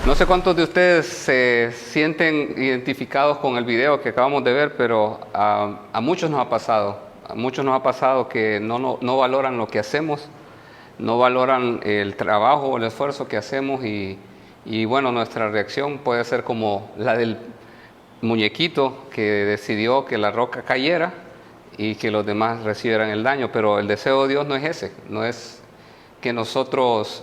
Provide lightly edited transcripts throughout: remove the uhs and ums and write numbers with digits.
No sé cuántos de ustedes se sienten identificados con el video que acabamos de ver, pero a muchos nos ha pasado. A muchos nos ha pasado que no valoran lo que hacemos, no valoran el trabajo o el esfuerzo que hacemos y bueno, nuestra reacción puede ser como la del muñequito que decidió que la roca cayera y que los demás recibieran el daño, pero el deseo de Dios no es ese, no es que nosotros,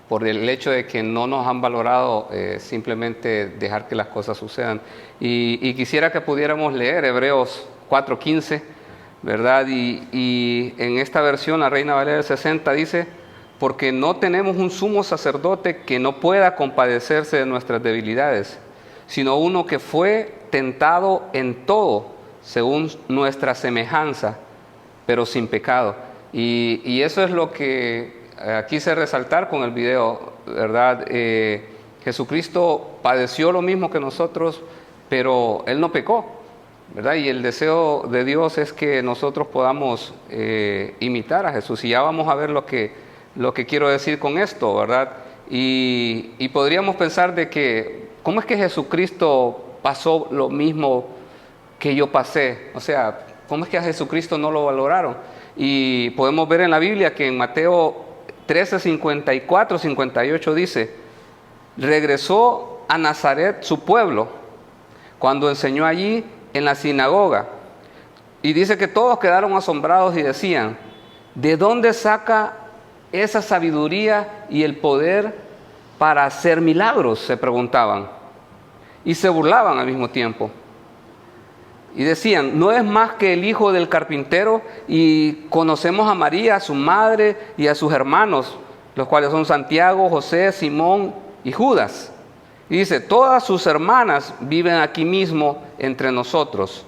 por el hecho de que no nos han valorado, simplemente dejar que las cosas sucedan. Y quisiera que pudiéramos leer Hebreos 4:15, ¿verdad? Y en esta versión, la Reina Valera del 60 dice: porque no tenemos un sumo sacerdote que no pueda compadecerse de nuestras debilidades, sino uno que fue tentado en todo, según nuestra semejanza, pero sin pecado. Y eso es lo que quise resaltar con el video, ¿verdad? Jesucristo padeció lo mismo que nosotros, pero Él no pecó, ¿verdad? Y el deseo de Dios es que nosotros podamos imitar a Jesús. Y ya vamos a ver lo que quiero decir con esto, ¿verdad? Y podríamos pensar de que, ¿cómo es que Jesucristo pasó lo mismo que yo pasé? O sea, ¿cómo es que a Jesucristo no lo valoraron? Y podemos ver en la Biblia que en Mateo 13, 54, 58 dice: regresó a Nazaret, su pueblo, cuando enseñó allí en la sinagoga. Y dice que todos quedaron asombrados y decían: ¿de dónde saca esa sabiduría y el poder para hacer milagros?, se preguntaban. Y se burlaban al mismo tiempo. Y decían: ¿no es más que el hijo del carpintero? Y conocemos a María, a su madre, y a sus hermanos, los cuales son Santiago, José, Simón y Judas. Y dice: todas sus hermanas viven aquí mismo entre nosotros.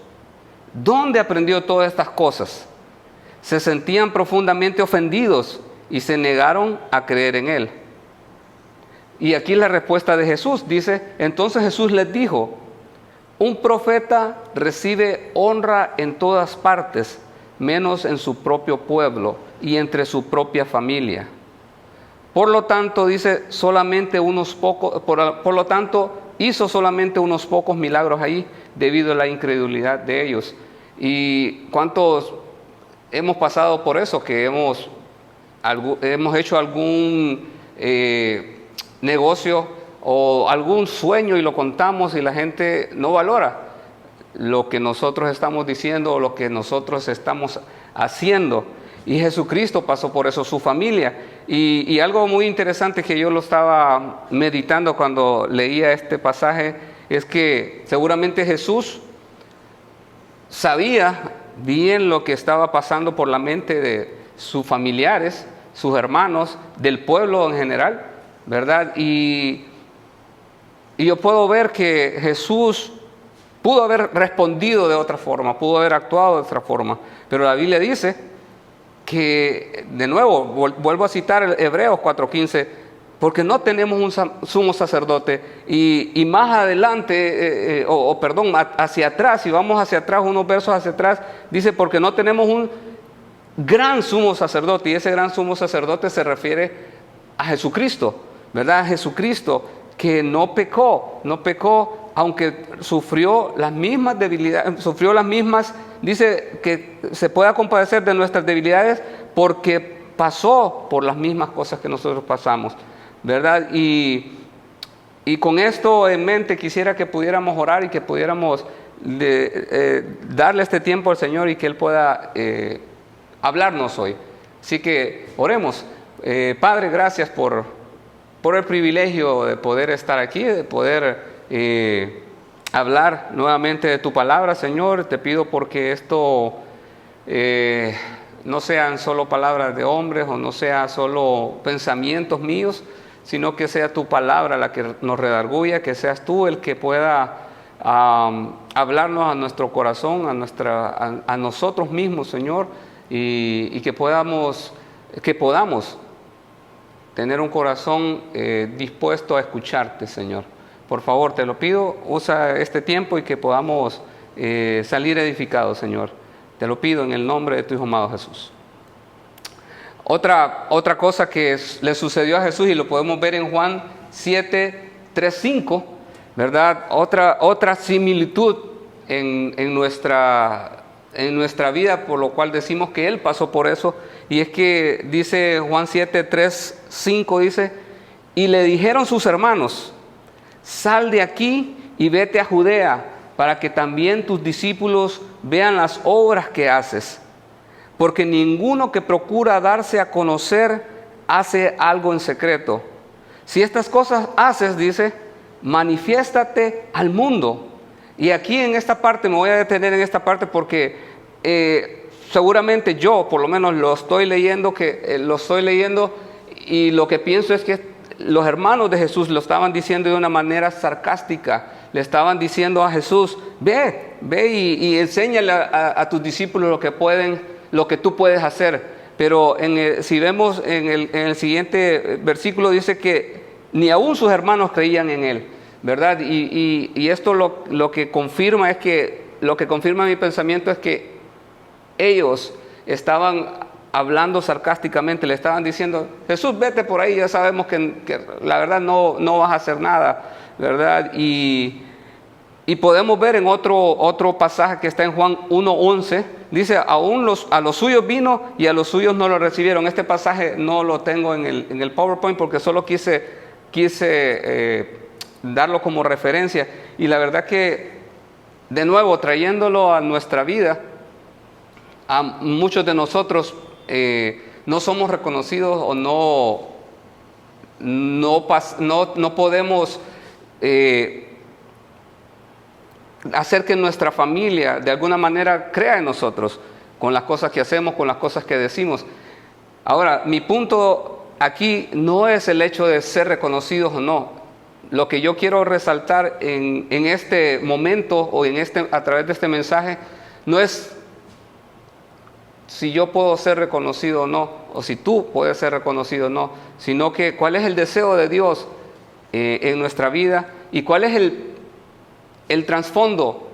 ¿Dónde aprendió todas estas cosas? Se sentían profundamente ofendidos y se negaron a creer en él. Y aquí la respuesta de Jesús dice: entonces Jesús les dijo: un profeta recibe honra en todas partes, menos en su propio pueblo y entre su propia familia. Por lo tanto, dice, solamente unos pocos, por lo tanto, hizo solamente unos pocos milagros ahí debido a la incredulidad de ellos. ¿Y cuántos hemos pasado por eso? Que hemos hecho algún negocio o algún sueño y lo contamos y la gente no valora lo que nosotros estamos diciendo o lo que nosotros estamos haciendo. Y Jesucristo pasó por eso, su familia. Y algo muy interesante que yo lo estaba meditando cuando leía este pasaje es que seguramente Jesús sabía bien lo que estaba pasando por la mente de sus familiares, sus hermanos, del pueblo en general, ¿verdad? Y yo puedo ver que Jesús pudo haber respondido de otra forma, pudo haber actuado de otra forma, pero la Biblia dice que, de nuevo, vuelvo a citar Hebreos 4:15, porque no tenemos un sumo sacerdote, y más adelante, hacia atrás, si vamos hacia atrás, unos versos hacia atrás, dice: porque no tenemos un gran sumo sacerdote, y ese gran sumo sacerdote se refiere a Jesucristo, ¿verdad? A Jesucristo, que no pecó, aunque sufrió las mismas debilidades, dice que se pueda compadecer de nuestras debilidades porque pasó por las mismas cosas que nosotros pasamos, ¿verdad? Y con esto en mente quisiera que pudiéramos orar y que pudiéramos darle este tiempo al Señor y que Él pueda hablarnos hoy. Así que oremos. Padre, gracias por el privilegio de poder estar aquí, de poder hablar nuevamente de tu palabra, Señor. Te pido porque esto no sean solo palabras de hombres o no sea solo pensamientos míos, sino que sea tu palabra la que nos redarguya, que seas tú el que pueda hablarnos a nuestro corazón, a nosotros mismos, Señor, y que podamos tener un corazón dispuesto a escucharte, Señor. Por favor, te lo pido, usa este tiempo y que podamos salir edificados, Señor. Te lo pido en el nombre de tu Hijo amado Jesús. Otra cosa que le sucedió a Jesús, y lo podemos ver en Juan 7, 3, 5, ¿verdad? Otra similitud en nuestra vida, por lo cual decimos que Él pasó por eso. Y es que dice Juan 7, 3, 5, dice: y le dijeron sus hermanos: sal de aquí y vete a Judea, para que también tus discípulos vean las obras que haces. Porque ninguno que procura darse a conocer hace algo en secreto. Si estas cosas haces, dice, manifiéstate al mundo. Y aquí en esta parte, me voy a detener en esta parte porque seguramente yo, por lo menos lo estoy leyendo y lo que pienso es que los hermanos de Jesús lo estaban diciendo de una manera sarcástica. Le estaban diciendo a Jesús: ve y enséñale a tus discípulos lo que tú puedes hacer. Pero si vemos en el siguiente versículo, dice que ni aún sus hermanos creían en Él, ¿verdad? Y esto lo que confirma mi pensamiento es que ellos estaban hablando sarcásticamente, le estaban diciendo: Jesús, vete por ahí, ya sabemos que la verdad no vas a hacer nada, ¿verdad? Y podemos ver en otro pasaje que está en Juan 1:11, dice: a los suyos vino y a los suyos no lo recibieron. Este pasaje no lo tengo en el PowerPoint porque solo quise darlo como referencia. Y la verdad que, de nuevo, trayéndolo a nuestra vida, a muchos de nosotros no somos reconocidos o no podemos hacer que nuestra familia de alguna manera crea en nosotros con las cosas que hacemos, con las cosas que decimos. Ahora, mi punto aquí no es el hecho de ser reconocidos o no. Lo que yo quiero resaltar en este momento o a través de este mensaje no es si yo puedo ser reconocido o no, o si tú puedes ser reconocido o no, sino que cuál es el deseo de Dios en nuestra vida y cuál es el trasfondo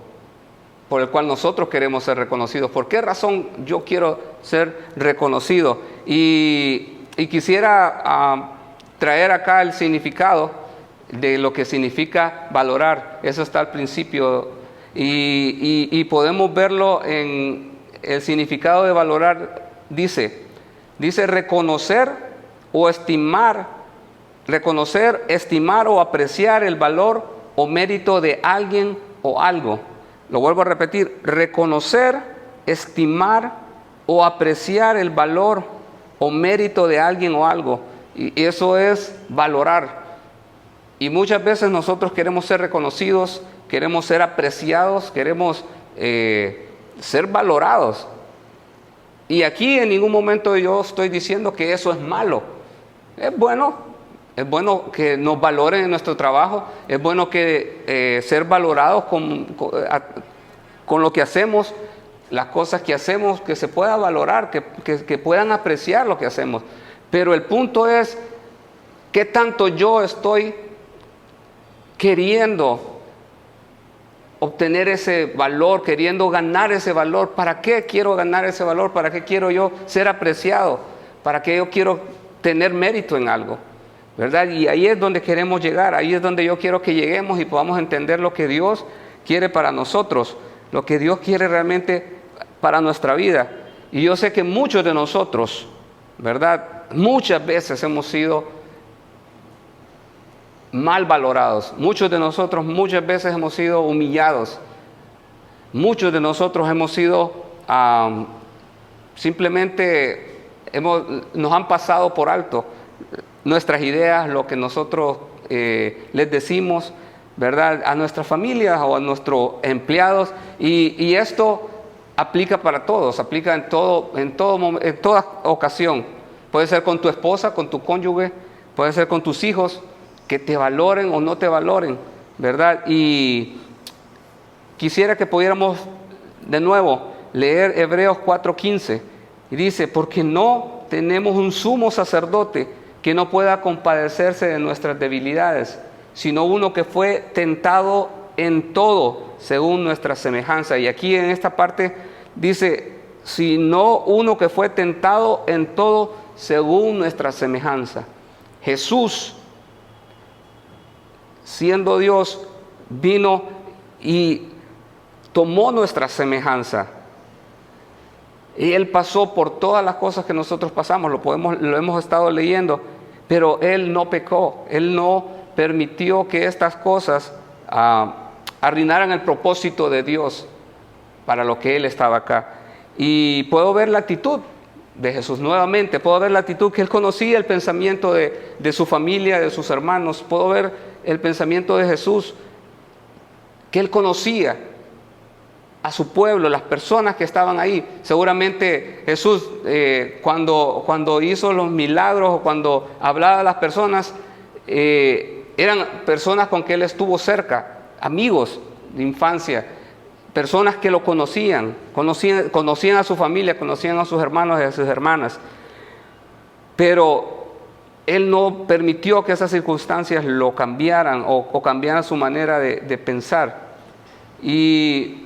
por el cual nosotros queremos ser reconocidos. ¿Por qué razón yo quiero ser reconocido? Y quisiera traer acá el significado de lo que significa valorar. Eso está al principio y podemos verlo en el significado de valorar. Dice reconocer o estimar, estimar o apreciar el valor o mérito de alguien o algo. Lo vuelvo a repetir: reconocer, estimar o apreciar el valor o mérito de alguien o algo. Y eso es valorar. Y muchas veces nosotros queremos ser reconocidos, queremos ser apreciados, queremos ser valorados. Y aquí en ningún momento yo estoy diciendo que eso es malo. Es bueno que nos valoren en nuestro trabajo, es bueno que ser valorados con lo que hacemos, las cosas que hacemos, que se pueda valorar, que puedan apreciar lo que hacemos. Pero el punto es, ¿qué tanto yo estoy queriendo obtener ese valor, queriendo ganar ese valor? ¿Para qué quiero ganar ese valor? ¿Para qué quiero yo ser apreciado? ¿Para qué yo quiero tener mérito en algo? ¿Verdad? Y ahí es donde queremos llegar, ahí es donde yo quiero que lleguemos y podamos entender lo que Dios quiere para nosotros, lo que Dios quiere realmente para nuestra vida. Y yo sé que muchos de nosotros, ¿verdad?, muchas veces hemos sido mal valorados. Muchos de nosotros muchas veces hemos sido humillados. Muchos de nosotros hemos sido simplemente nos han pasado por alto nuestras ideas, lo que nosotros les decimos, ¿verdad?, a nuestras familias o a nuestros empleados. Y esto aplica para todos, aplica en toda ocasión. Puede ser con tu esposa, con tu cónyuge, puede ser con tus hijos, que te valoren o no te valoren, ¿verdad? Y quisiera que pudiéramos de nuevo leer Hebreos 4:15, y dice: porque no tenemos un sumo sacerdote que no pueda compadecerse de nuestras debilidades, sino uno que fue tentado en todo según nuestra semejanza. Y aquí en esta parte dice: sino uno que fue tentado en todo según nuestra semejanza. Jesús siendo Dios, vino y tomó nuestra semejanza. Y Él pasó por todas las cosas que nosotros pasamos, lo hemos estado leyendo, pero Él no pecó, Él no permitió que estas cosas arruinaran el propósito de Dios para lo que Él estaba acá. Y puedo ver la actitud de Jesús nuevamente, puedo ver la actitud que Él conocía, el pensamiento de su familia, de sus hermanos, puedo ver el pensamiento de Jesús, que Él conocía a su pueblo, las personas que estaban ahí. Seguramente Jesús cuando hizo los milagros o cuando hablaba a las personas, eran personas con que Él estuvo cerca, amigos de infancia, personas que lo conocían a su familia, conocían a sus hermanos y a sus hermanas. Pero Él no permitió que esas circunstancias lo cambiaran o cambiaran su manera de pensar. Y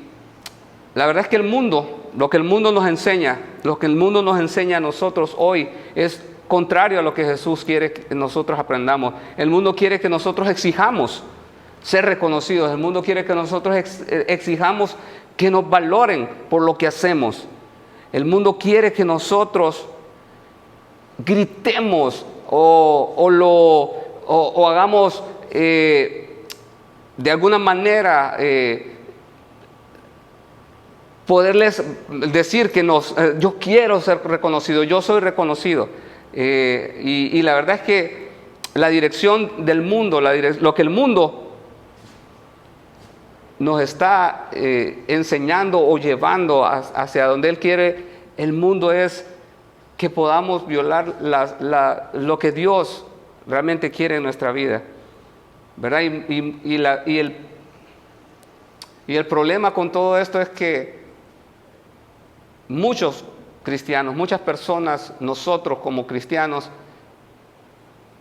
la verdad es que lo que el mundo nos enseña, lo que el mundo nos enseña a nosotros hoy es contrario a lo que Jesús quiere que nosotros aprendamos. El mundo quiere que nosotros exijamos ser reconocidos. El mundo quiere que nosotros exijamos que nos valoren por lo que hacemos. El mundo quiere que nosotros gritemos o hagamos de alguna manera poderles decir que yo quiero ser reconocido, yo soy reconocido. Y la verdad es que la dirección del mundo, lo que el mundo nos está enseñando o llevando hacia donde Él quiere, el mundo es que podamos violar lo que Dios realmente quiere en nuestra vida, ¿verdad? Y el problema con todo esto es que muchos cristianos, muchas personas, nosotros como cristianos,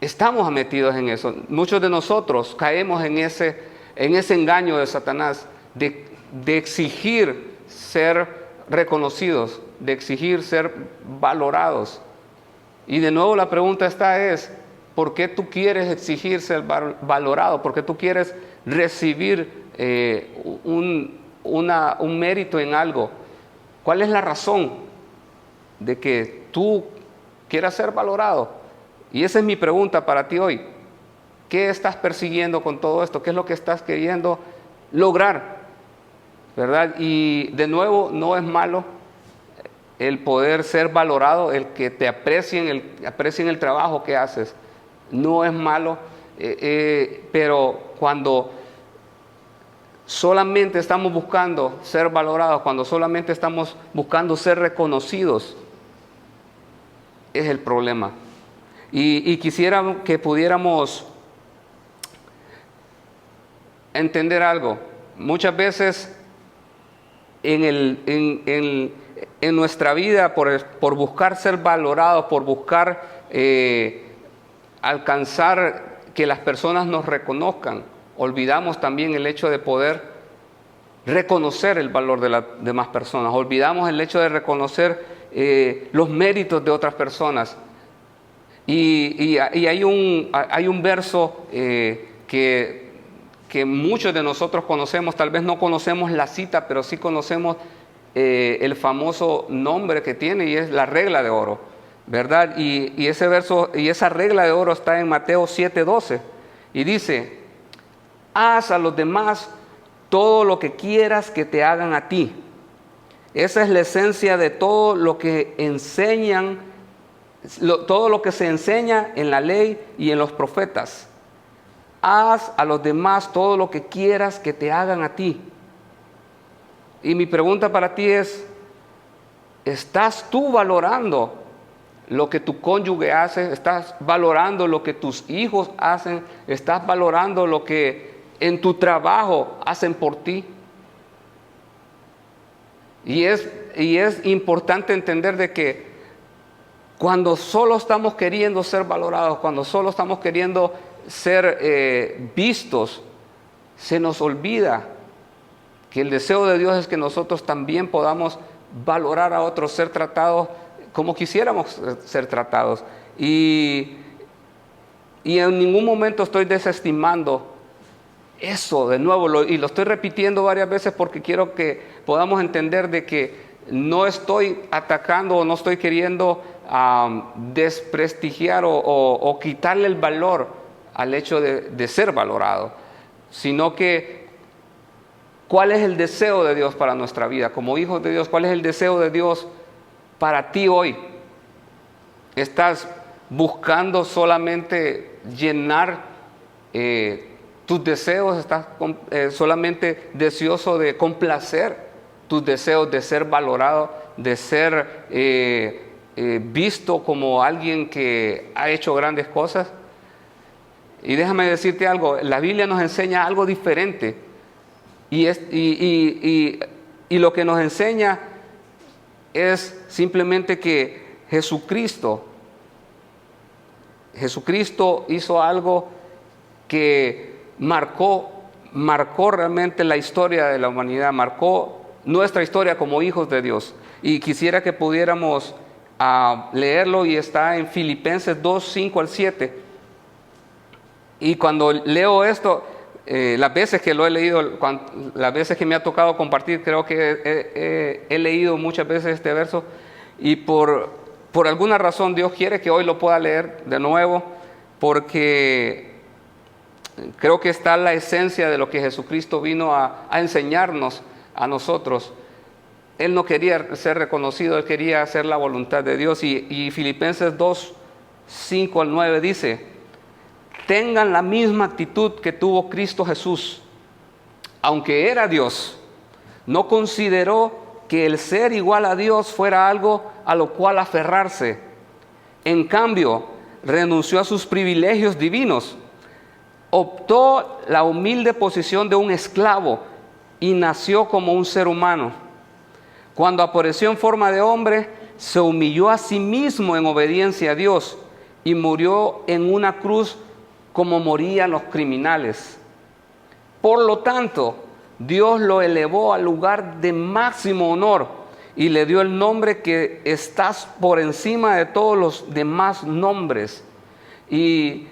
estamos metidos en eso. Muchos de nosotros caemos en ese engaño de Satanás de exigir ser reconocidos, de exigir ser valorados. Y de nuevo la pregunta es, ¿por qué tú quieres exigir ser valorado? ¿Por qué tú quieres recibir un mérito en algo? ¿Cuál es la razón de que tú quieras ser valorado? Y esa es mi pregunta para ti hoy. ¿Qué estás persiguiendo con todo esto? ¿Qué es lo que estás queriendo lograr? ¿Verdad? Y de nuevo, no es malo el poder ser valorado, el que te aprecien el trabajo que haces. No es malo, pero cuando solamente estamos buscando ser valorados, cuando solamente estamos buscando ser reconocidos, es el problema. Y quisiera que pudiéramos entender algo. Muchas veces en nuestra vida, por buscar ser valorados, por buscar alcanzar que las personas nos reconozcan, olvidamos también el hecho de poder reconocer el valor de las demás personas. Olvidamos el hecho de reconocer los méritos de otras personas. Y hay un verso que muchos de nosotros conocemos. Tal vez no conocemos la cita, pero sí conocemos el famoso nombre que tiene, y es la regla de oro, ¿verdad? Y ese verso y esa regla de oro está en Mateo 7:12 y dice: haz a los demás todo lo que quieras que te hagan a ti. Esa es la esencia de todo lo que enseñan, todo lo que se enseña en la ley y en los profetas. Haz a los demás todo lo que quieras que te hagan a ti. Y mi pregunta para ti es: ¿estás tú valorando lo que tu cónyuge hace? ¿Estás valorando lo que tus hijos hacen? ¿Estás valorando lo que en tu trabajo hacen por ti? Y es importante entender de que cuando solo estamos queriendo ser valorados, cuando solo estamos queriendo ser vistos, se nos olvida que el deseo de Dios es que nosotros también podamos valorar a otros, ser tratados como quisiéramos ser tratados. Y en ningún momento estoy desestimando Eso, de nuevo, y lo estoy repitiendo varias veces porque quiero que podamos entender de que no estoy atacando o no estoy queriendo desprestigiar o quitarle el valor al hecho de ser valorado, sino que ¿cuál es el deseo de Dios para nuestra vida? Como hijos de Dios, ¿cuál es el deseo de Dios para ti hoy? ¿Estás buscando solamente llenar tus deseos? ¿Estás solamente deseoso de complacer tus deseos de ser valorado, de ser visto como alguien que ha hecho grandes cosas? Y déjame decirte algo, la Biblia nos enseña algo diferente. Y lo que nos enseña es simplemente que Jesucristo hizo algo que marcó realmente la historia de la humanidad, marcó nuestra historia como hijos de Dios. Y quisiera que pudiéramos leerlo, y está en Filipenses 2, 5 al 7. Y cuando leo esto, las veces que lo he leído, las veces que me ha tocado compartir, creo que he leído muchas veces este verso, y por alguna razón Dios quiere que hoy lo pueda leer de nuevo, porque creo que está la esencia de lo que Jesucristo vino a enseñarnos a nosotros. Él no quería ser reconocido, Él quería hacer la voluntad de Dios. Y Filipenses 2, 5 al 9 dice: tengan la misma actitud que tuvo Cristo Jesús. Aunque era Dios, no consideró que el ser igual a Dios fuera algo a lo cual aferrarse. En cambio, renunció a sus privilegios divinos, optó la humilde posición de un esclavo y nació como un ser humano. Cuando apareció en forma de hombre, se humilló a sí mismo en obediencia a Dios y murió en una cruz como morían los criminales. Por lo tanto, Dios lo elevó al lugar de máximo honor y le dio el nombre que está por encima de todos los demás nombres. Y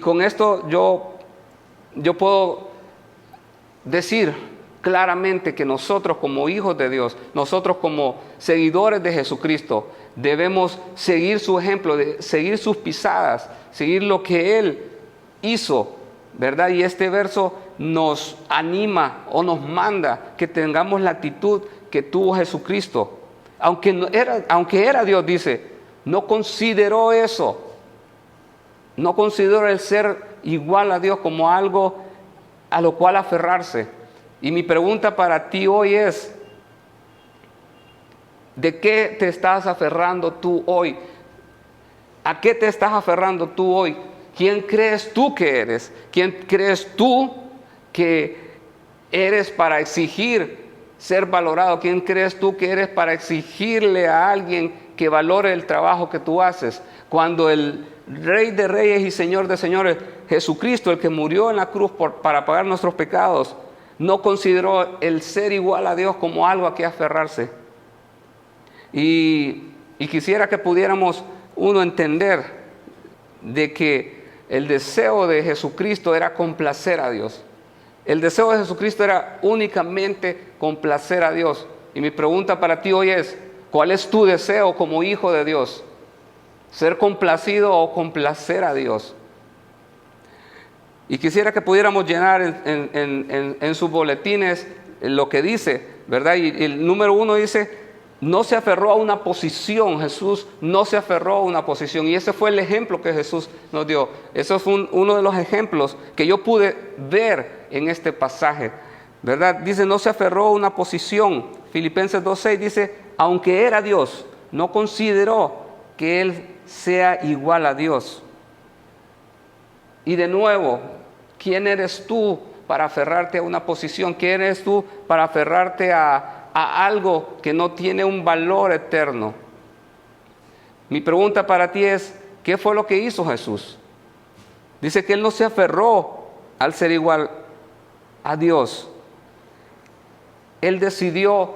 con esto yo puedo decir claramente que nosotros como hijos de Dios, nosotros como seguidores de Jesucristo, debemos seguir su ejemplo, seguir sus pisadas, seguir lo que Él hizo, ¿verdad? Y este verso nos anima o nos manda que tengamos la actitud que tuvo Jesucristo. Aunque era Dios, dice, no consideró eso, no consideró el ser igual a Dios como algo a lo cual aferrarse. Y mi pregunta para ti hoy es: ¿de qué te estás aferrando tú hoy? ¿A qué te estás aferrando tú hoy? ¿Quién crees tú que eres? ¿Quién crees tú que eres para exigir ser valorado? ¿Quién crees tú que eres para exigirle a alguien que valore el trabajo que tú haces? Cuando el Rey de Reyes y Señor de Señores, Jesucristo, el que murió en la cruz para pagar nuestros pecados, no consideró el ser igual a Dios como algo a que aferrarse. Y quisiera que pudiéramos entender de que el deseo de Jesucristo era complacer a Dios. El deseo de Jesucristo era únicamente complacer a Dios. Y mi pregunta para ti hoy es: ¿cuál es tu deseo como hijo de Dios? ¿Ser complacido o complacer a Dios? Y quisiera que pudiéramos llenar en sus boletines lo que dice, ¿verdad? Y el número 1 dice: no se aferró a una posición. Jesús no se aferró a una posición. Y ese fue el ejemplo que Jesús nos dio. Eso fue uno de los ejemplos que yo pude ver en este pasaje, ¿verdad? Dice: no se aferró a una posición. Filipenses 2:6 dice: aunque era Dios, no consideró que Él sea igual a Dios. Y de nuevo, ¿quién eres tú para aferrarte a una posición? ¿Quién eres tú para aferrarte a algo que no tiene un valor eterno? Mi pregunta para ti es: ¿qué fue lo que hizo Jesús? Dice que Él no se aferró al ser igual a Dios. Él decidió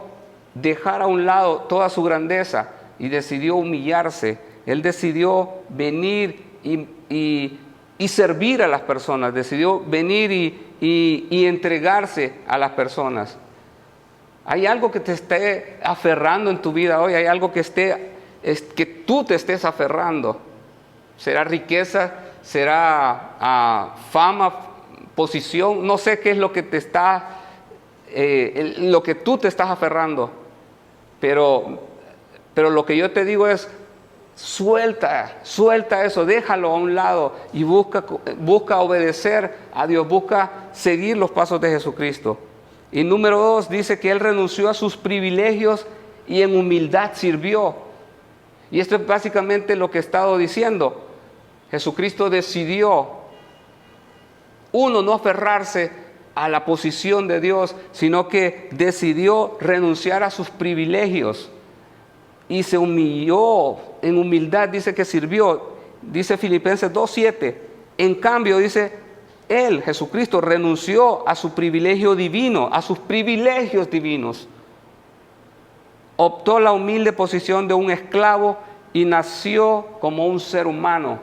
dejar a un lado toda su grandeza y decidió humillarse. Él decidió venir y y servir a las personas, decidió venir y entregarse a las personas. ¿Hay algo que te esté aferrando en tu vida hoy? ¿Hay algo que tú te estés aferrando? ¿Será riqueza? ¿Será fama? ¿Posición? No sé qué es lo que lo que tú te estás aferrando. Pero lo que yo te digo es, suelta eso, déjalo a un lado y busca obedecer a Dios, busca seguir los pasos de Jesucristo. Y número 2, dice que Él renunció a sus privilegios y en humildad sirvió. Y esto es básicamente lo que he estado diciendo. Jesucristo decidió, no aferrarse a la posición de Dios, sino que decidió renunciar a sus privilegios y se humilló en humildad, dice que sirvió. Dice Filipenses 2:7. En cambio, dice, Él, Jesucristo, renunció a su privilegio divino, a sus privilegios divinos. Optó la humilde posición de un esclavo y nació como un ser humano.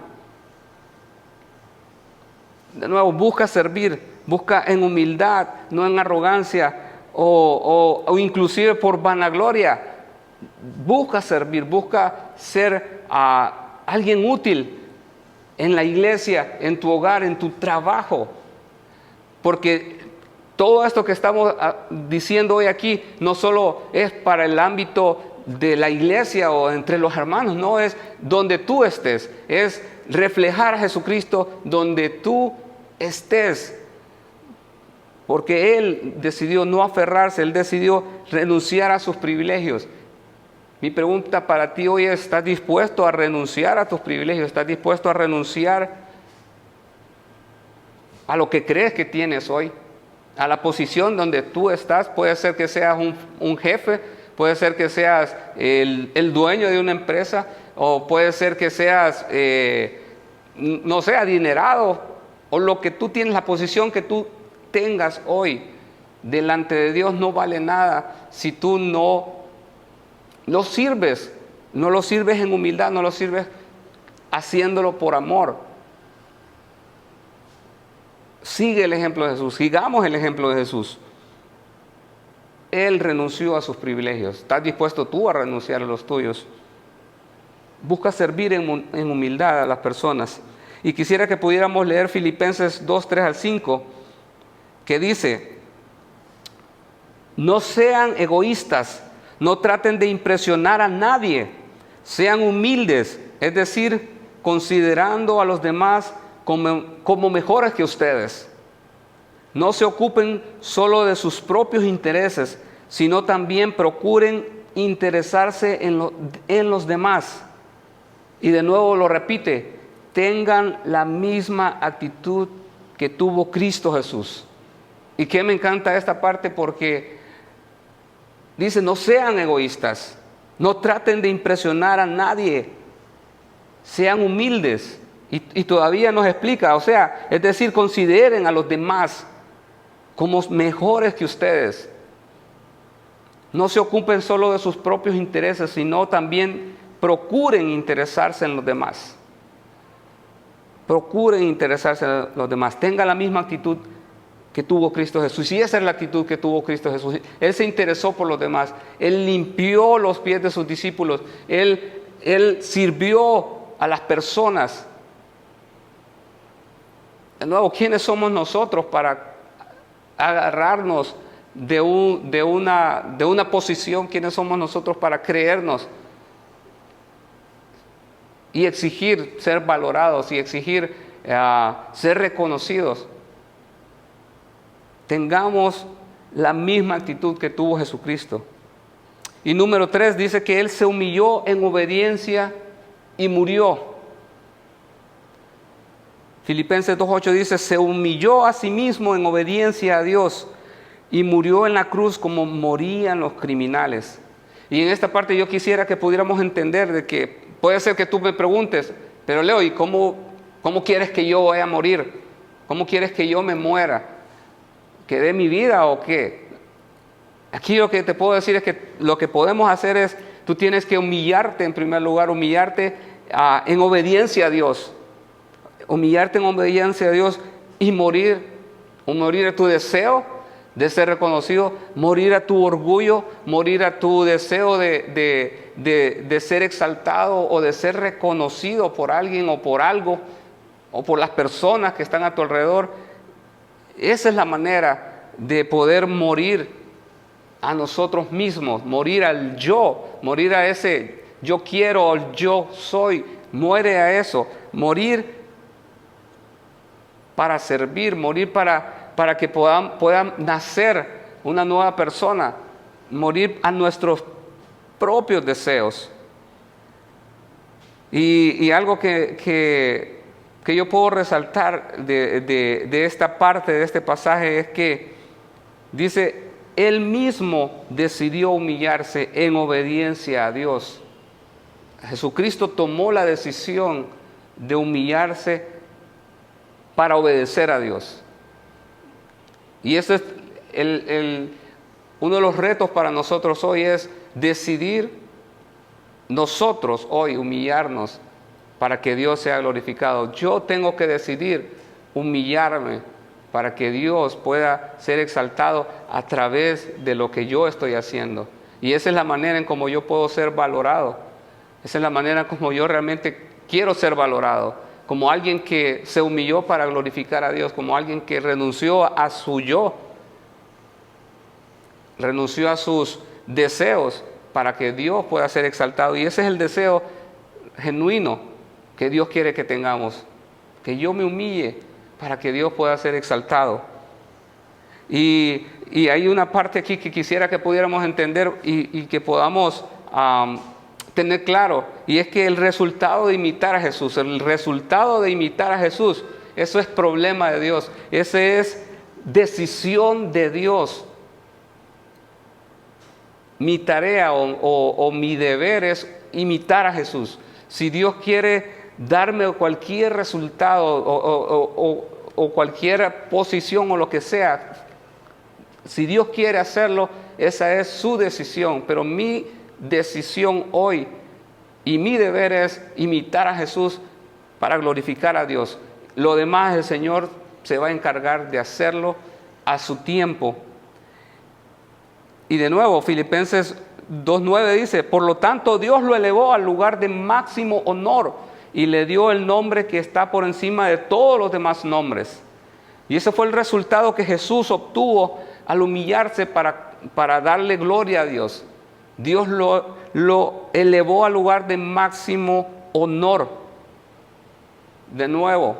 De nuevo, busca servir, busca en humildad, no en arrogancia o inclusive por vanagloria. Busca servir, busca ser alguien útil en la iglesia, en tu hogar, en tu trabajo. Porque todo esto que estamos diciendo hoy aquí no solo es para el ámbito de la iglesia o entre los hermanos, no, es donde tú estés, es reflejar a Jesucristo donde tú estés. Porque Él decidió no aferrarse, Él decidió renunciar a sus privilegios. Mi pregunta para ti hoy es, ¿estás dispuesto a renunciar a tus privilegios? ¿Estás dispuesto a renunciar a lo que crees que tienes hoy? A la posición donde tú estás. Puede ser que seas un jefe, puede ser que seas el dueño de una empresa, o puede ser que seas, no sé, adinerado, o lo que tú tienes, la posición que tú tengas hoy delante de Dios no vale nada si tú no lo sirves en humildad, no lo sirves haciéndolo por amor. Sigue el ejemplo de Jesús, sigamos el ejemplo de Jesús. Él renunció a sus privilegios. ¿Estás dispuesto tú a renunciar a los tuyos? Busca servir en humildad a las personas. Y quisiera que pudiéramos leer Filipenses 2:3-5, que dice: no sean egoístas, no traten de impresionar a nadie, sean humildes, es decir, considerando a los demás como mejores que ustedes. No se ocupen solo de sus propios intereses, sino también procuren interesarse en los demás. Y de nuevo lo repite, tengan la misma actitud que tuvo Cristo Jesús. Y que me encanta esta parte porque dice, no sean egoístas, no traten de impresionar a nadie, sean humildes. Y todavía nos explica, o sea, es decir, consideren a los demás como mejores que ustedes. No se ocupen solo de sus propios intereses, sino también procuren interesarse en los demás. Procuren interesarse en los demás. Tengan la misma actitud que tuvo Cristo Jesús. Y esa es la actitud que tuvo Cristo Jesús. Él se interesó por los demás. Él limpió los pies de sus discípulos. Él sirvió a las personas. De nuevo, ¿quiénes somos nosotros para agarrarnos de una posición? ¿Quiénes somos nosotros para creernos y exigir ser valorados y exigir ser reconocidos? Tengamos la misma actitud que tuvo Jesucristo. Y número 3 dice que Él se humilló en obediencia y murió. Filipenses 2:8 dice, se humilló a sí mismo en obediencia a Dios y murió en la cruz como morían los criminales. Y en esta parte yo quisiera que pudiéramos entender de que puede ser que tú me preguntes, pero Leo, ¿y cómo quieres que yo vaya a morir? ¿Cómo quieres que yo me muera? ¿Que dé mi vida o qué? Aquí lo que te puedo decir es que lo que podemos hacer es, tú tienes que humillarte en primer lugar, humillarte en obediencia a Dios. humillarte en obediencia a Dios y morir a tu deseo de ser reconocido, morir a tu orgullo, morir a tu deseo de ser exaltado o de ser reconocido por alguien o por algo o por las personas que están a tu alrededor. Esa es la manera de poder morir a nosotros mismos, morir al yo, morir a ese yo quiero o yo soy. Muere a eso, morir para servir, morir para que pueda nacer una nueva persona, morir a nuestros propios deseos. Y algo que yo puedo resaltar de esta parte, de este pasaje, es que dice, Él mismo decidió humillarse en obediencia a Dios. Jesucristo tomó la decisión de humillarse para obedecer a Dios. Y eso es uno de los retos para nosotros hoy, es decidir nosotros hoy humillarnos para que Dios sea glorificado. Yo tengo que decidir humillarme para que Dios pueda ser exaltado a través de lo que yo estoy haciendo. Y esa es la manera en cómo yo puedo ser valorado. Esa es la manera como yo realmente quiero ser valorado, como alguien que se humilló para glorificar a Dios, como alguien que renunció a su yo, renunció a sus deseos para que Dios pueda ser exaltado. Y ese es el deseo genuino que Dios quiere que tengamos, que yo me humille para que Dios pueda ser exaltado. Y hay una parte aquí que quisiera que pudiéramos entender y que podamos tener claro, y es que el resultado de imitar a Jesús, eso es problema de Dios, esa es decisión de Dios. Mi tarea o mi deber es imitar a Jesús. Si Dios quiere darme cualquier resultado o cualquier posición o lo que sea, si Dios quiere hacerlo, esa es su decisión, pero mi decisión hoy y mi deber es imitar a Jesús para glorificar a Dios. Lo demás el Señor se va a encargar de hacerlo a su tiempo. Y de nuevo, Filipenses 2:9 dice, por lo tanto Dios lo elevó al lugar de máximo honor y le dio el nombre que está por encima de todos los demás nombres. Y ese fue el resultado que Jesús obtuvo al humillarse para darle gloria a Dios. Dios lo elevó al lugar de máximo honor. De nuevo,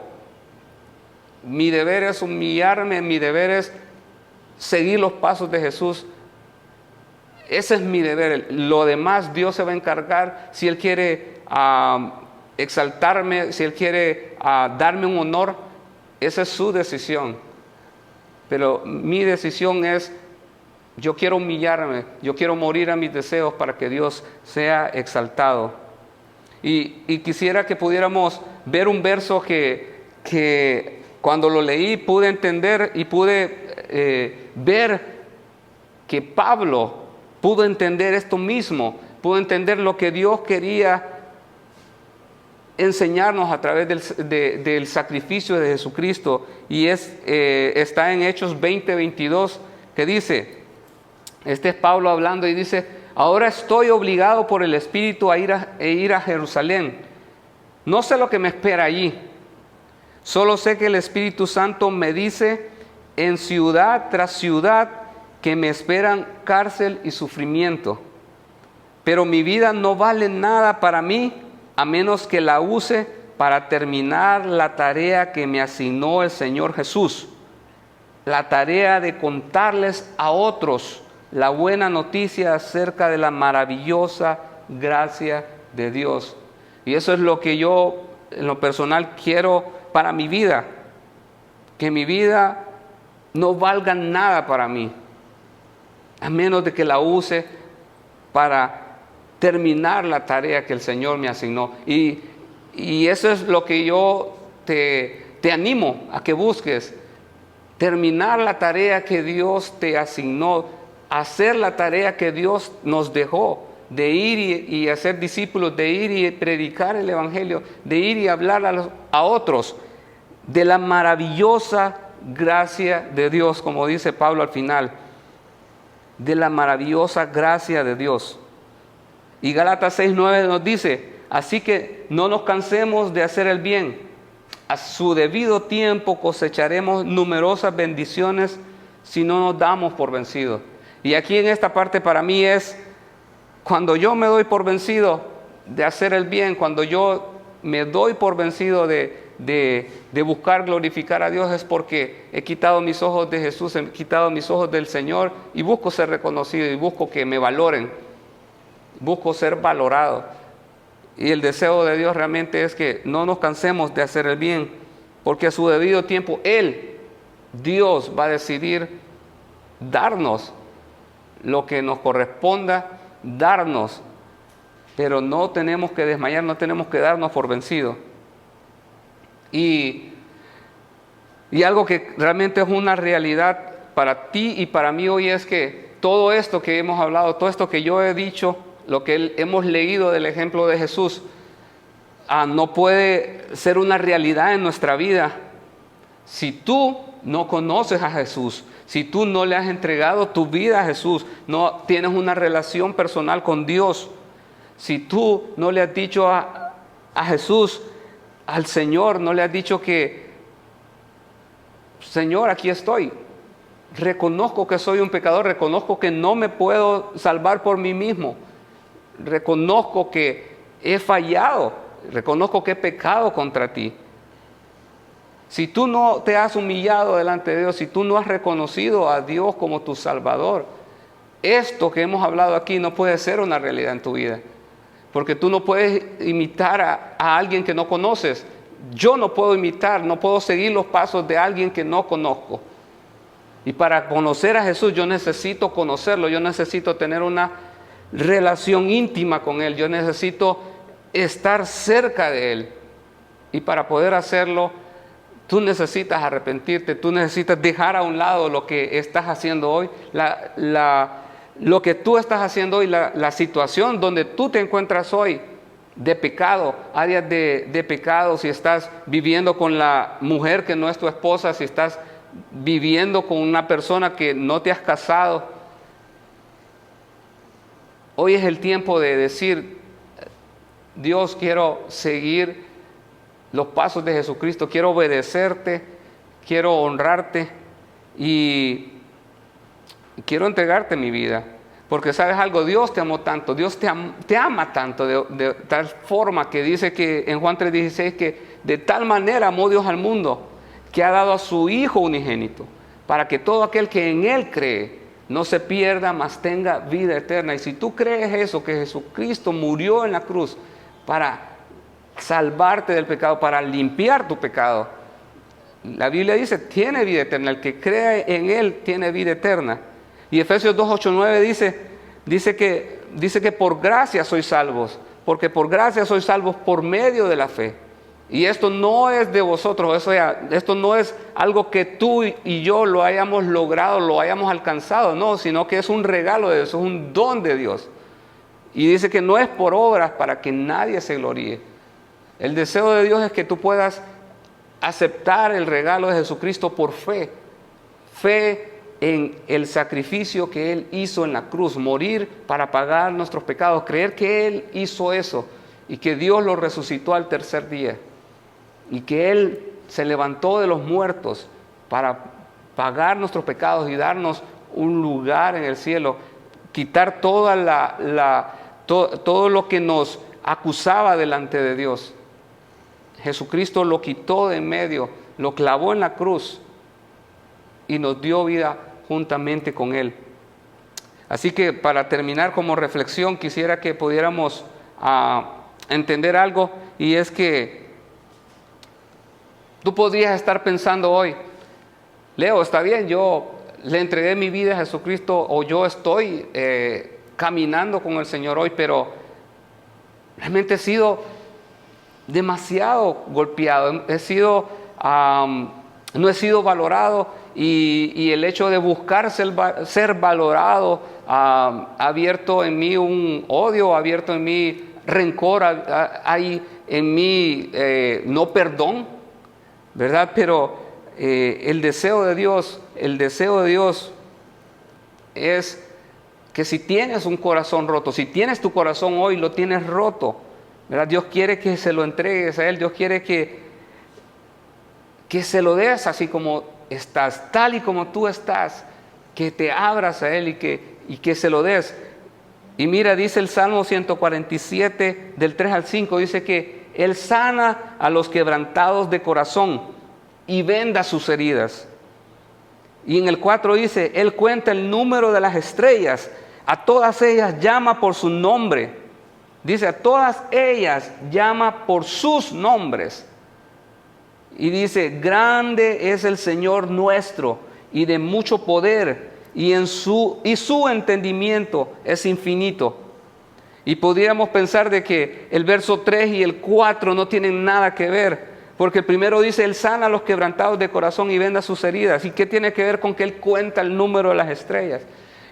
mi deber es humillarme, mi deber es seguir los pasos de Jesús. Ese es mi deber. Lo demás Dios se va a encargar. Si Él quiere exaltarme, si Él quiere darme un honor, esa es su decisión. Pero mi decisión es, yo quiero humillarme, yo quiero morir a mis deseos para que Dios sea exaltado. Y quisiera que pudiéramos ver un verso que cuando lo leí pude entender y pude ver que Pablo pudo entender esto mismo, pudo entender lo que Dios quería enseñarnos a través del sacrificio de Jesucristo. Y está en Hechos 20:22, que dice, este es Pablo hablando y dice, ahora estoy obligado por el Espíritu a ir a Jerusalén. No sé lo que me espera allí. Solo sé que el Espíritu Santo me dice en ciudad tras ciudad que me esperan cárcel y sufrimiento. Pero mi vida no vale nada para mí a menos que la use para terminar la tarea que me asignó el Señor Jesús. La tarea de contarles a otros la buena noticia acerca de la maravillosa gracia de Dios. Y eso es lo que yo en lo personal quiero para mi vida. Que mi vida no valga nada para mí, a menos de que la use para terminar la tarea que el Señor me asignó. Y eso es lo que yo te animo a que busques. Terminar la tarea que Dios te asignó, hacer la tarea que Dios nos dejó, de ir y hacer discípulos, de ir y predicar el Evangelio, de ir y hablar a otros. de la maravillosa gracia de Dios, como dice Pablo al final, de la maravillosa gracia de Dios. Y Gálatas 6:9 nos dice, así que no nos cansemos de hacer el bien. A su debido tiempo cosecharemos numerosas bendiciones si no nos damos por vencidos. Y aquí en esta parte para mí es, cuando yo me doy por vencido de hacer el bien, cuando yo me doy por vencido de buscar glorificar a Dios, es porque he quitado mis ojos de Jesús, he quitado mis ojos del Señor y busco ser reconocido y busco que me valoren, busco ser valorado. Y el deseo de Dios realmente es que no nos cansemos de hacer el bien, porque a su debido tiempo Dios va a decidir darnos lo que nos corresponda darnos, pero no tenemos que desmayar, no tenemos que darnos por vencidos. Y algo que realmente es una realidad para ti y para mí hoy es que todo esto que hemos hablado, todo esto que yo he dicho, lo que hemos leído del ejemplo de Jesús, no puede ser una realidad en nuestra vida si tú no conoces a Jesús, si tú no le has entregado tu vida a Jesús, no tienes una relación personal con Dios, si tú no le has dicho a Jesús, al Señor, no le has dicho que, Señor, aquí estoy, reconozco que soy un pecador, reconozco que no me puedo salvar por mí mismo, reconozco que he fallado, reconozco que he pecado contra ti. Si tú no te has humillado delante de Dios, si tú no has reconocido a Dios como tu Salvador, esto que hemos hablado aquí no puede ser una realidad en tu vida. Porque tú no puedes imitar a alguien que no conoces. Yo no puedo imitar, no puedo seguir los pasos de alguien que no conozco. Y para conocer a Jesús yo necesito conocerlo, yo necesito tener una relación íntima con Él, yo necesito estar cerca de Él. Y para poder hacerlo, tú necesitas arrepentirte, tú necesitas dejar a un lado lo que estás haciendo hoy, lo que tú estás haciendo hoy, la situación donde tú te encuentras hoy de pecado, áreas de pecado, si estás viviendo con la mujer que no es tu esposa, si estás viviendo con una persona que no te has casado. Hoy es el tiempo de decir, Dios, quiero seguir los pasos de Jesucristo, quiero obedecerte, quiero honrarte y quiero entregarte mi vida. Porque sabes algo, Dios te amó tanto, Dios te ama tanto de tal forma que dice que en Juan 3:16 que de tal manera amó Dios al mundo que ha dado a su Hijo unigénito para que todo aquel que en Él cree no se pierda, mas tenga vida eterna. Y si tú crees eso, que Jesucristo murió en la cruz para salvarte del pecado, para limpiar tu pecado, la Biblia dice, tiene vida eterna. El que cree en Él tiene vida eterna. Y Efesios 2:8-9 dice que por gracia sois salvos, porque por gracia sois salvos por medio de la fe. Y esto no es de vosotros, esto no es algo que tú y yo lo hayamos logrado, lo hayamos alcanzado, no, sino que es un regalo de Dios, es un don de Dios. Y dice que no es por obras para que nadie se gloríe. El deseo de Dios es que tú puedas aceptar el regalo de Jesucristo por fe. Fe en el sacrificio que Él hizo en la cruz, morir para pagar nuestros pecados, creer que Él hizo eso y que Dios lo resucitó al tercer día y que Él se levantó de los muertos para pagar nuestros pecados y darnos un lugar en el cielo, quitar todo lo que nos acusaba delante de Dios. Jesucristo lo quitó de en medio, lo clavó en la cruz y nos dio vida juntamente con Él. Así que para terminar como reflexión, quisiera que pudiéramos entender algo, y es que tú podrías estar pensando hoy, Leo, está bien, yo le entregué mi vida a Jesucristo, o yo estoy caminando con el Señor hoy, pero realmente he sido demasiado golpeado, no he sido valorado, y el hecho de buscar ser valorado ha abierto en mí un odio, ha abierto en mí rencor, hay en mí no perdón. ¿verdad? Pero el deseo de Dios es que si tienes un corazón roto, si tienes tu corazón hoy, lo tienes roto, ¿verdad? Dios quiere que se lo entregues a Él, Dios quiere que se lo des así como estás, tal y como tú estás, que te abras a Él y que se lo des. Y mira, dice el Salmo 147, del 3 al 5, dice que Él sana a los quebrantados de corazón y venda sus heridas. Y en el 4 dice, Él cuenta el número de las estrellas, a todas ellas llama por su nombre. Dice, a todas ellas llama por sus nombres. Y dice, grande es el Señor nuestro y de mucho poder, y su entendimiento es infinito. Y podríamos pensar de que el verso 3 y el 4 no tienen nada que ver, porque el primero dice, Él sana a los quebrantados de corazón y venda sus heridas. ¿Y qué tiene que ver con que Él cuenta el número de las estrellas?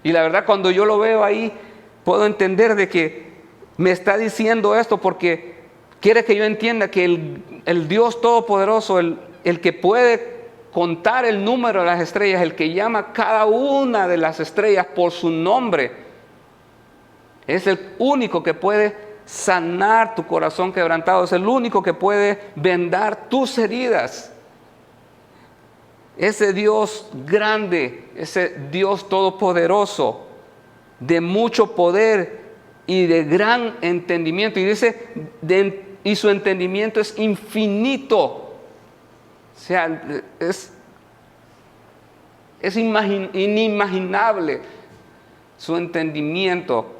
Y la verdad, cuando yo lo veo ahí, puedo entender de que me está diciendo esto porque quiere que yo entienda que el Dios Todopoderoso, el que puede contar el número de las estrellas, el que llama cada una de las estrellas por su nombre, es el único que puede sanar tu corazón quebrantado, es el único que puede vendar tus heridas. Ese Dios grande, ese Dios todopoderoso, de mucho poder y de gran entendimiento. Y dice, y su entendimiento es infinito. O sea, es inimaginable su entendimiento.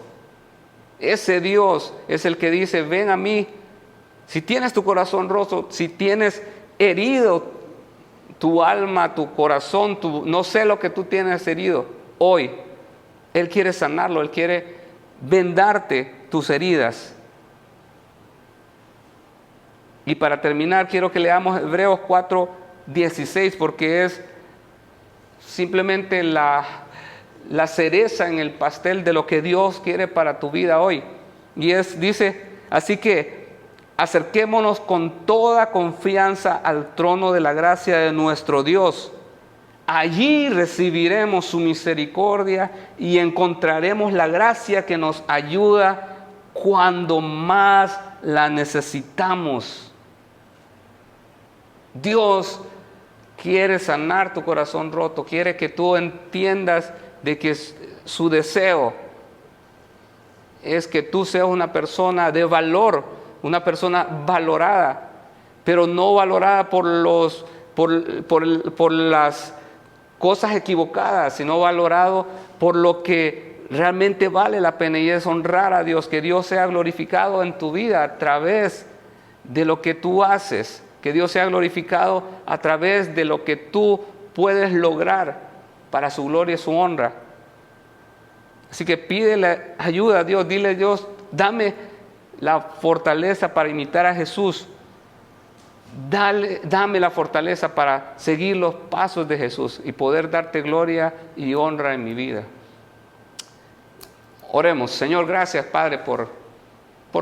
Ese Dios es el que dice, ven a mí. Si tienes tu corazón roto, si tienes herido tu alma, tu corazón, no sé lo que tú tienes herido hoy, Él quiere sanarlo, Él quiere vendarte tus heridas. Y para terminar, quiero que leamos Hebreos 4:16, porque es simplemente la cereza en el pastel de lo que Dios quiere para tu vida hoy. Y dice, así que acerquémonos con toda confianza al trono de la gracia de nuestro Dios. Allí recibiremos su misericordia y encontraremos la gracia que nos ayuda cuando más la necesitamos. Dios quiere sanar tu corazón roto, quiere que tú entiendas de que su deseo es que tú seas una persona de valor, una persona valorada, pero no valorada por las cosas equivocadas, sino valorado por lo que realmente vale la pena, y es honrar a Dios, que Dios sea glorificado en tu vida a través de lo que tú haces, que Dios sea glorificado a través de lo que tú puedes lograr para su gloria y su honra. Así que pídele ayuda a Dios, dile a Dios, dame la fortaleza para imitar a Jesús. Dame la fortaleza para seguir los pasos de Jesús y poder darte gloria y honra en mi vida. Oremos. Señor, gracias, Padre, por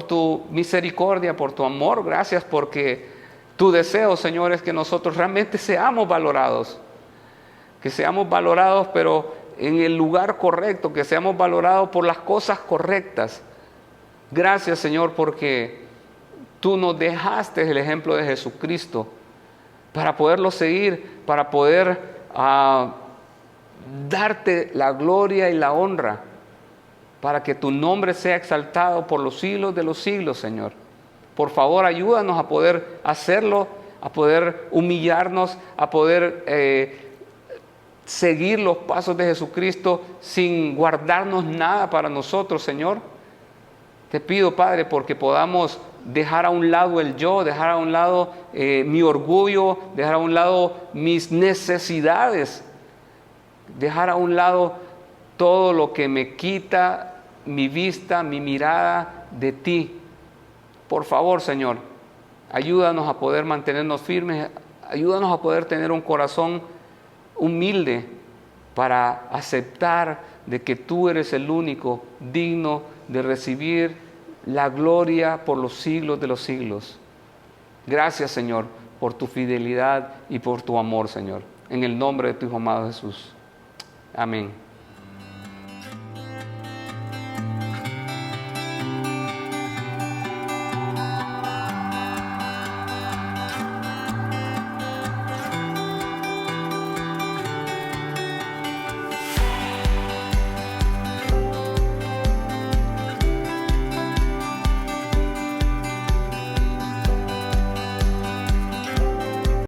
tu misericordia, por tu amor. Gracias porque tu deseo, Señor, es que nosotros realmente seamos valorados. Que seamos valorados, pero en el lugar correcto, que seamos valorados por las cosas correctas. Gracias, Señor, porque tú nos dejaste el ejemplo de Jesucristo para poderlo seguir, para poder darte la gloria y la honra, para que tu nombre sea exaltado por los siglos de los siglos, Señor. Por favor, ayúdanos a poder hacerlo, a poder humillarnos, a poder seguir los pasos de Jesucristo sin guardarnos nada para nosotros, Señor. Te pido, Padre, porque podamos dejar a un lado el yo, dejar a un lado mi orgullo, dejar a un lado mis necesidades, dejar a un lado todo lo que me quita mi vista, mi mirada de ti. Por favor, Señor, ayúdanos a poder mantenernos firmes, ayúdanos a poder tener un corazón humilde para aceptar de que tú eres el único digno de recibir la gloria por los siglos de los siglos. Gracias, Señor, por tu fidelidad y por tu amor, Señor. En el nombre de tu Hijo amado Jesús. Amén.